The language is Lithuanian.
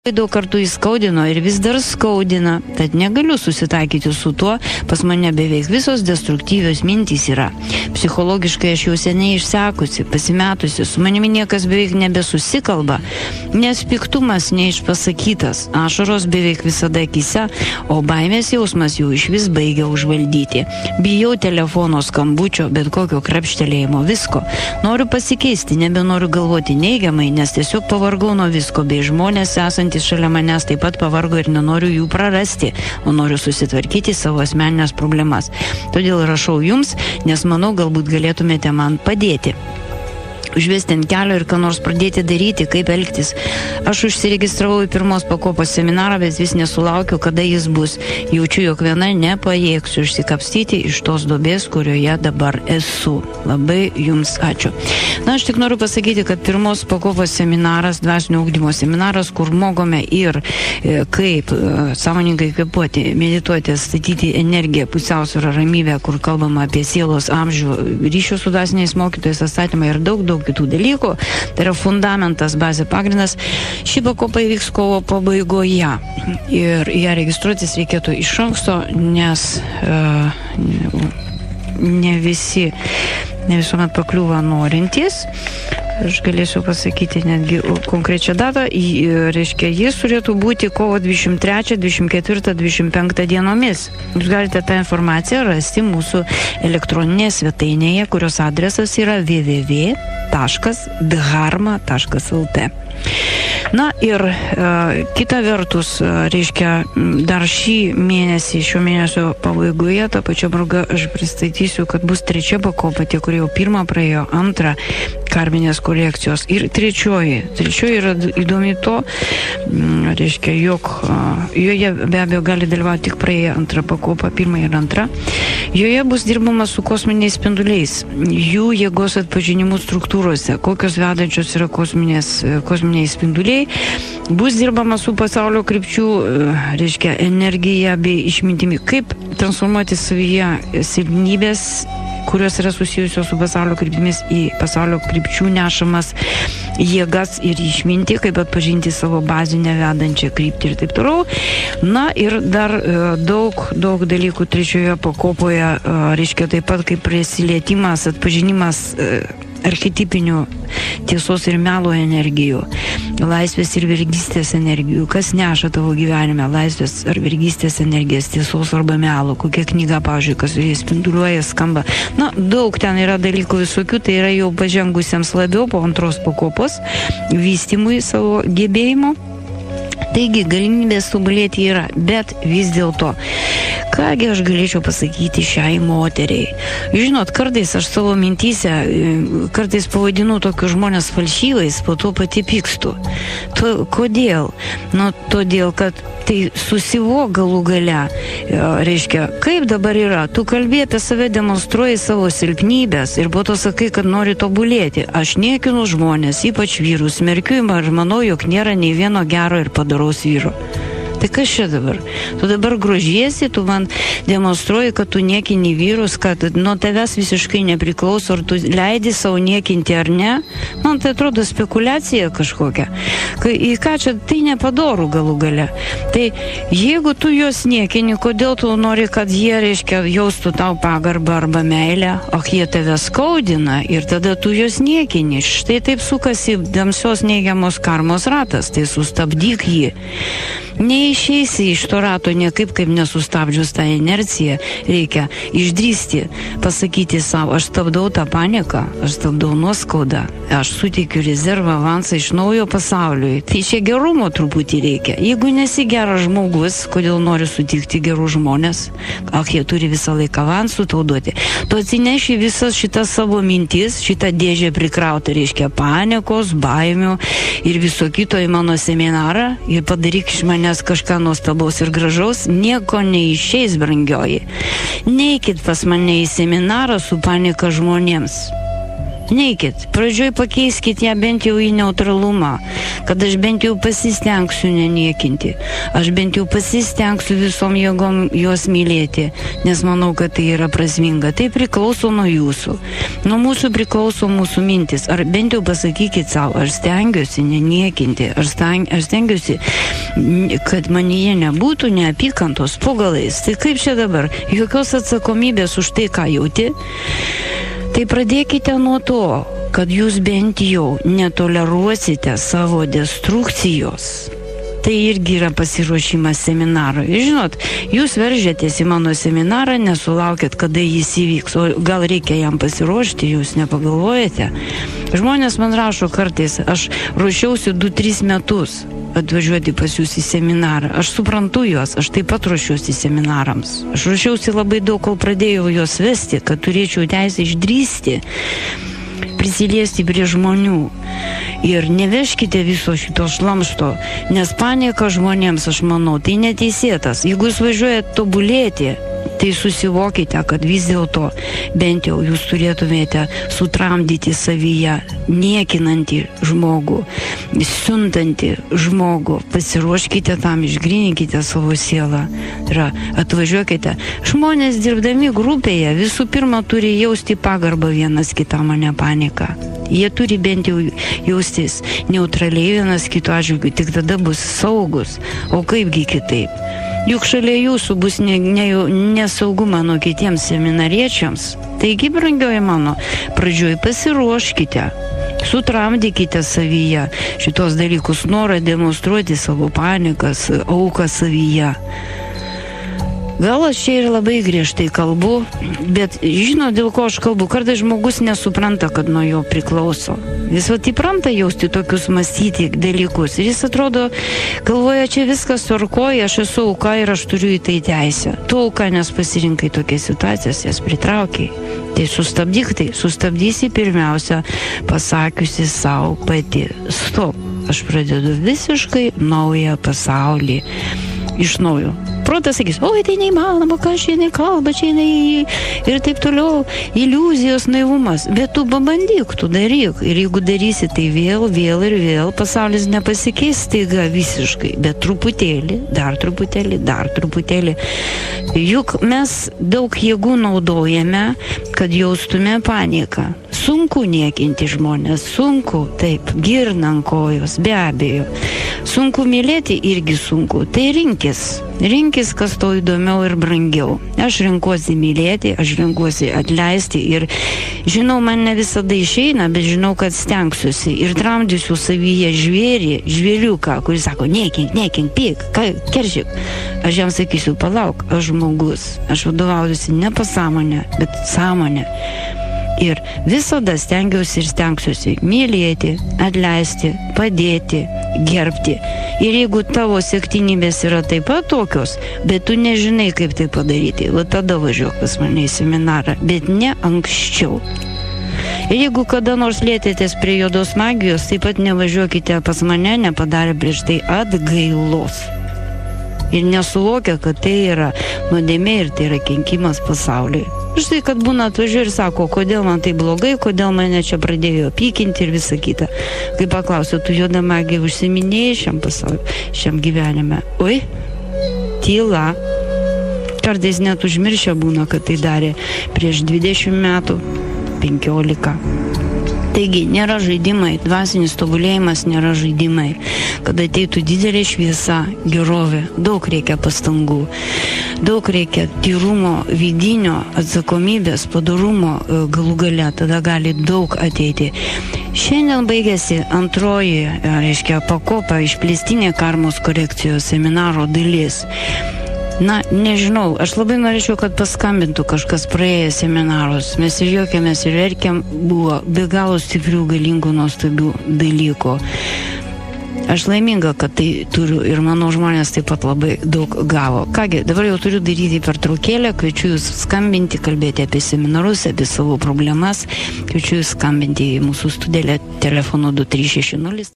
Daug kartų įskaudino ir vis dar skaudina, tad negaliu susitaikyti su tuo, pas mane beveik visos destruktyvios mintys yra. Psichologiškai aš jau seniai išsekusi, pasimetusi, su manimi niekas beveik nebesusikalba, nes piktumas neišpasakytas, ašaros beveik visada akyse, o baimės jausmas jau iš vis baigia užvaldyti. Bijau telefono skambučio, bet kokio krapštelėjimo, visko. Noriu pasikeisti, nebenoriu galvoti neigiamai, nes tiesiog pavargau nuo visko, bei žmonės esantys šalia manęs taip pat pavargo ir nenoriu jų prarasti, o noriu susitvarkyti savo asmeninės problemas. Todėl rašau jums, nes manau, galbūt galėtumėte man padėti. Užvesti ant kelio ir ką nors pradėti daryti, kaip elgtis. Aš užsiregistravau į pirmos pakopos seminarą, bet vis nesulaukiu, kada jis bus. Jaučiu, jog viena nepajėgsiu išsikapstyti iš tos duobės, kurioje dabar esu. Labai jums ačiū. Na, aš tik noriu pasakyti, kad pirmos pakopos seminaras, dvasinio ugdymo seminaras, kur mokome ir kaip sąmoningai kvėpuoti, medituoti, statyti energiją, pusiausvyrą, ramybę, kur kalbama apie sielos amžių, ryšio su dvasiniais mokytojais, atstatymą ir daug kitų dalykų. Tai yra fundamentas, bazė, pagrindas. Ši pakopa įvyks kovo pabaigoje. Ir ją registruotis reikėtų iš anksto, nes ne visuomet pakliūva norintys. Aš galėsiu pasakyti netgi konkrečią datą. Reiškia, jis turėtų būti kovo 23, 24, 25 dienomis. Jūs galite tą informaciją rasti mūsų elektroninėje svetainėje, kurios adresas yra www.dharma.lt. Na ir kita vertus, reiškia, dar šį mėnesį, šio mėnesio pabaigoje, tą pačią progą aš pristatysiu, kad bus trečia pakopa, tie, kurie jau pirmą praėjo, antrą karminės korekcijos ir trečioji. Trečioji yra įdomi to, reiškia, jog joje be abejo gali dalyvauti tik praėję antrą pakopą, pirmą ir antrą. Joje bus dirbama su kosminiais spinduliais, jų jėgos atpažinimų struktūrose, kokios vedančios yra kosminiai spinduliai. Bus dirbama su pasaulio krypčių, reiškia, energija bei išmintimi, kaip transformuoti savyje silpnybės, kurios yra susijusios su pasaulio kryptimis, į pasaulio krypčių nešamas jėgas ir išmintį, kaip atpažinti savo bazinę vedančią kryptį ir taip toliau. Na ir dar daug dalykų trečioje pakopoje, reiškia, taip pat kaip prisilietimas, atpažinimas archetipinių tiesos ir melo energijų, laisvės ir vergystės energijų, kas neša tavo gyvenime laisvės ar vergystės energijas, tiesos arba melo, kokia knyga, pavyzdžiui, kas jie spinduliuoja, skamba. Na, daug ten yra dalykų visokių, tai yra jau pažengusiems labiau po antros pakopos vystymui savo gebėjimo. Taigi, galimybės tobulėti yra, bet vis dėlto, kągi aš galėčiau pasakyti šiai moteriai. Žinot, kartais aš savo mintyse, kartais pavadinu tokius žmonės falšyvais, po to pati pykstu. Kodėl? Nu, todėl, kad tai susivok galų gale, reiškia, kaip dabar yra, tu kalbė apie save, demonstruoji savo silpnybės ir po to sakai, kad nori tobulėti. Aš niekinu žmonės, ypač vyrus, smerkiu ir manau, jog nėra nei vieno gero ir padaraus vyro. Tai kas čia dabar? Tu dabar grožiesi, tu man demonstruoji, kad tu niekini vyrus, kad nuo tavęs visiškai nepriklauso, ar tu leidi savo niekinti ar ne. Man tai atrodo spekulacija kažkokia. Į ką čia tai nepadorų galų gale. Tai jeigu tu juos niekini, kodėl tu nori, kad jie, reiškia, jaustų tau pagarbą arba meilę, jie tave skaudina ir tada tu juos niekini. Štai taip sukasi tamsios neigiamos karmos ratas, tai sustabdyk jį. Neišeisi iš to rato niekaip, kaip nesustabdžius tą inerciją, reikia išdrįsti, pasakyti savo, aš stabdau tą paniką, aš stabdau nuoskaudą, aš suteikiu rezervą avansą iš naujo pasauliui. Tai čia gerumo truputį reikia. Jeigu nesi geras žmogus, kodėl nori sutikti gerų žmonės, jie turi visą laiką avansų tau duoti. Tu atsineši visas šitas savo mintis, šitą dėžę prikrautą, reiškia panikos, baimių ir viso kito į mano seminarą ir padaryk iš manęs kažką nuostabaus ir gražaus, nieko neišeis, brangioji. Neikit pas mane į seminarą su panika žmonėms. Neikit, pradžioj pakeiskit ją bent jau į neutralumą, kad aš bent jau pasistengsiu neniekinti, aš bent jau pasistengsiu visom jėgom juos mylėti, nes manau, kad tai yra prasminga. Tai priklauso nuo jūsų. Nuo mūsų priklauso mūsų mintis. Ar bent jau pasakykit savo, aš stengiuosi neniekinti, aš stengiuosi, kad manyje nebūtų neapykantos po galais. Tai kaip čia dabar? Jokios atsakomybės už tai, ką jauti? Tai pradėkite nuo to, kad jūs bent jau netoleruosite savo destrukcijos. Tai irgi yra pasiruošimas seminarui. Žinot, jūs veržėtės į mano seminarą, nesulaukėt, kada jis įvyks, o gal reikia jam pasiruošti, jūs nepagalvojate. Žmonės man rašo kartais, aš ruošiausi 2-3 metus atvažiuoti pas jūs į seminarą. Aš suprantu juos, aš taip pat ruošiausi seminarams. Aš ruošiausi labai daug, kol pradėjau juos vesti, kad turėčiau teisę išdrįsti, prisiliesti prie žmonių. Ir nevežkite viso šito šlamšto, nes panieka žmonėms, aš manau, tai neteisėtas. Jeigu jūs važiuojate tobulėti, tai susivokite, kad vis dėlto bent jau jūs turėtumėte sutramdyti savyje niekinantį žmogų, siuntantį žmogų. Pasiruoškite tam, išgryninkite savo sielą. Ir atvažiuokite. Žmonės dirbdami grupėje visų pirma turi jausti pagarbą vienas kitam, o ne paniką. Jie turi bent jau jaustis neutraliai vienas kito atžvilgiu, tik tada bus saugus. O kaipgi kitaip? Juk šalia jūsų bus nesaugu mano kitiems seminariečiams. Taigi, brangioji mano, pradžioj pasiruoškite, sutramdykite savyje šitos dalykus, norą demonstruoti savo panikas, auką savyje. Gal aš čia ir labai griežtai kalbu, bet žino, dėl ko aš kalbu. Kartais žmogus nesupranta, kad nuo jo priklauso. Jis įpranta jausti tokius mąstyti dalykus. Ir jis atrodo, galvoja, čia viskas tvarkoja, aš esu auka ir aš turiu į tai teisę. Tu auka, nes pasirinkai tokias situacijas, jas pritraukiai. Tai sustabdysi pirmiausia, pasakiusi savo pati. Stop, aš pradedu visiškai naują pasaulį. Iš naujo. Protas sakys, oi, tai neįmanoma, ką čia jinai kalba, čia jinai ir taip toliau, iliuzijos, naivumas. Bet tu pabandyk, tu daryk. Ir jeigu darysi, tai vėl ir vėl pasaulis nepasikeis staiga visiškai, bet truputėlį, dar truputėlį. Juk mes daug jėgų naudojame, kad jaustume paniką. Sunku niekinti žmonės, sunku, taip, girnant kojos, be abejo. Sunku mylėti irgi sunku, tai rinkis, kas to įdomiau ir brangiau. Aš renkuosi mylėti, aš renkuosi atleisti ir žinau, man ne visada išeina, bet žinau, kad stengsiuosi ir tramdysiu savyje žvėriuką, kuris sako, niekink, pyk, keršyk. Aš jam sakysiu, palauk, aš žmogus, aš vadovaujuosi ne pasąmonę, bet sąmonę. Ir visada stengiausi ir stengsiuosi mylėti, atleisti, padėti, gerbti. Ir jeigu tavo siektinybės yra taip pat tokios, bet tu nežinai, kaip tai padaryti, va tada važiuok pas mane į seminarą, bet ne anksčiau. Ir jeigu kada nors lietėtės prie juodos magijos, taip pat nevažiuokite pas mane, nepadarę prieš tai atgailos. Ir nesuvokia, kad tai yra nuodėmė ir tai yra kenkimas pasauliui. Štai, kad būna atvažiuoja ir sako, kodėl man tai blogai, kodėl mane čia pradėjo pykinti ir visa kita. Kai paklausiu, tu juodą magiją užsiminėjai šiam pasauliu, šiam gyvenime? Oi, tyla. Kartais net užmiršę būna, kad tai darė prieš 20 metų, 15. Taigi, nėra žaidimai, dvasinis tobulėjimas nėra žaidimai. Kad ateitų didelė šviesa, gerovė, daug reikia pastangų, daug reikia tyrumo, vidinio, atsakomybės, padarumo galų gale, tada gali daug ateiti. Šiandien baigėsi antroji, pakopa, išplėstinė karmos korekcijos seminaro dalis. Na, nežinau, aš labai norėčiau, kad paskambintų kažkas praėjęs seminarus. Mes ir juokėmės ir verkėm, buvo be galo stiprių, galingų, nuostabių dalykų. Aš laiminga, kad tai turiu ir mano žmonės taip pat labai daug gavo. Kągi, dabar jau turiu daryti pertraukėlę, kviečiu jūs skambinti, kalbėti apie seminarus, apie savo problemas, kviečiu jūs skambinti į mūsų studiją telefonu 2360.